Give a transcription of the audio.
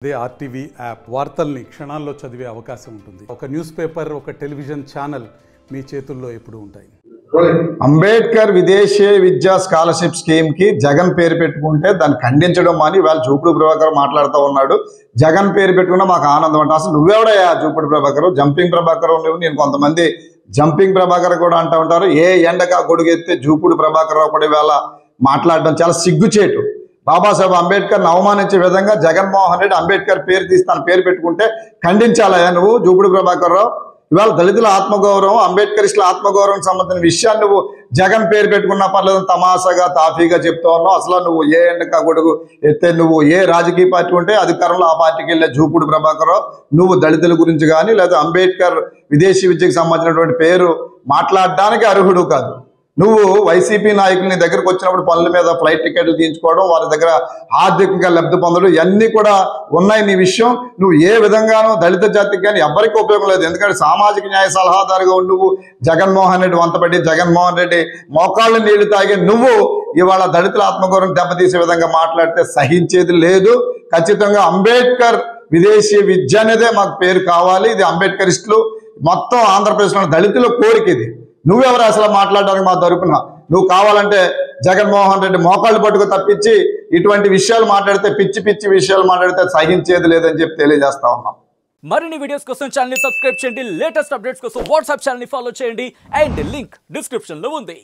అదే RTV app వార్తల్ని క్షణాల్లో చదివే అవకాశం ఉంటుంది. ఒక న్యూస్ పేపర్, ఒక టెలివిజన్ ఛానల్ మీ చేతుల్లో ఎప్పుడూ ఉంటాయి. అంబేద్కర్ విదేశీ విద్యా స్కాలర్షిప్ స్కీమ్ కి జగన్ పేరు పెట్టుకుంటే దాన్ని ఖండించడం అని ఇవాళ జూపుడు ప్రభాకర్ మాట్లాడుతూ ఉన్నాడు. జగన్ పేరు పెట్టుకున్నా మాకు ఆనందం అంట. అసలు నువ్వెవడయ్యా జూపుడు ప్రభాకర్? జంపింగ్ ప్రభాకర్ నేను కొంతమంది జంపింగ్ ప్రభాకర్ కూడా అంటూ ఉంటారు. ఏ ఎండగా గొడుగెత్తే జూపుడు ప్రభాకర్ కూడా ఇవాళ మాట్లాడడం చాలా సిగ్గుచేటు. బాబాసాహెబ్ అంబేద్కర్ని అవమానించే విధంగా జగన్మోహన్ రెడ్డి అంబేద్కర్ పేరు తీసి తన పేరు పెట్టుకుంటే ఖండించాలయ్యా నువ్వు జూపుడు ప్రభాకర్ రావు? ఇవాళ దళితుల ఆత్మగౌరవం, అంబేద్కరిస్టుల ఆత్మగౌరవం సంబంధించిన విషయాన్ని నువ్వు జగన్ పేరు పెట్టుకున్నా పర్లేదు తమాషాగా తాఫీగా చెప్తా ఉన్నావు. అసలు నువ్వు ఏ ఎండక గొడుగు ఎత్తే నువ్వు ఏ రాజకీయ పార్టీ ఉంటే అధికారంలో ఆ పార్టీకి వెళ్ళే జూపుడు ప్రభాకర్ నువ్వు దళితుల గురించి కానీ లేదా అంబేద్కర్ విదేశీ విద్యకు సంబంధించినటువంటి పేరు మాట్లాడడానికి అర్హుడు కాదు. నువ్వు వైసీపీ నాయకులు నీ దగ్గరకు వచ్చినప్పుడు పనుల మీద ఫ్లైట్ టికెట్లు తీయించుకోవడం, వారి దగ్గర ఆర్థికంగా లబ్ధి పొందడం ఇవన్నీ కూడా ఉన్నాయి. నీ విషయం నువ్వు ఏ విధంగానూ దళిత జాతికి కానీ ఎవరికి ఉపయోగం లేదు. ఎందుకంటే సామాజిక న్యాయ సలహాదారుగా నువ్వు జగన్మోహన్ రెడ్డి వంతపడి జగన్మోహన్ రెడ్డి మోకాళ్ళు నీళ్లు తాగి నువ్వు ఇవాళ దళితుల ఆత్మగౌరవం దెబ్బతీసే విధంగా మాట్లాడితే సహించేది లేదు. ఖచ్చితంగా అంబేద్కర్ విదేశీ విద్య అనేదే మాకు పేరు కావాలి. ఇది అంబేద్కరిస్టులు మొత్తం ఆంధ్రప్రదేశ్లో దళితుల కోరిక. ఇది నువ్వెవరు అసలు మాట్లాడడానికి మా తరపున? నువ్వు కావాలంటే జగన్మోహన్ రెడ్డి మోకాళ్ళు పట్టుకు తప్పించి ఇటువంటి విషయాలు మాట్లాడితే పిచ్చి పిచ్చి విషయాలు మాట్లాడితే సహించేది లేదని చెప్పి తెలియజేస్తా ఉన్నాం. మరిన్ని వీడియోస్ కోసం ఛానల్ ని సబ్స్క్రైబ్ చేయండి. లేటెస్ట్ అప్డేట్స్ కోసం వాట్సాప్ ఛానల్ ని ఫాలో చేయండి. అండ్ లింక్ డిస్క్రిప్షన్ లో ఉంది.